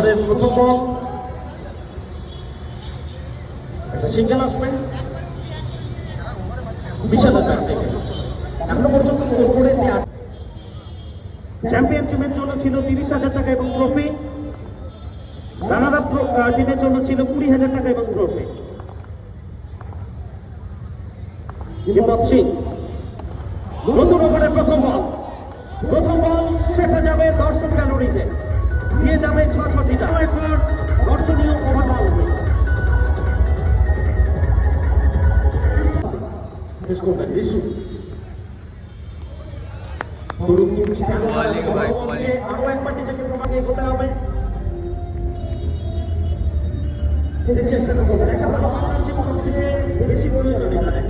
ওভারের প্রথম বল, একটা সিঙ্গেল আসবে বিশালের ব্যাট থেকে। এখনো পর্যন্ত স্কোর করেছে। চ্যাম্পিয়ন টিমের জন্য ছিল 30,000 টাকা এবং ট্রফি, রানার আপ টিমের জন্য ছিল 20,000 টাকা এবং ট্রফি। হিম্মত সিং, নতুন ওভারের প্রথম বল সেটা যাবে দর্শক গ্যালারিতে, দিয়ে যাবে 6-6টা দর্শনীয় ওভার বল। করবেন রিশু আরো একবার নিজেকে প্রমাণিত করতে হবে, চেষ্টাটা করবেন। একটা ভালো পার্টনারশিপ সব থেকে বেশি প্রয়োজন এখানে।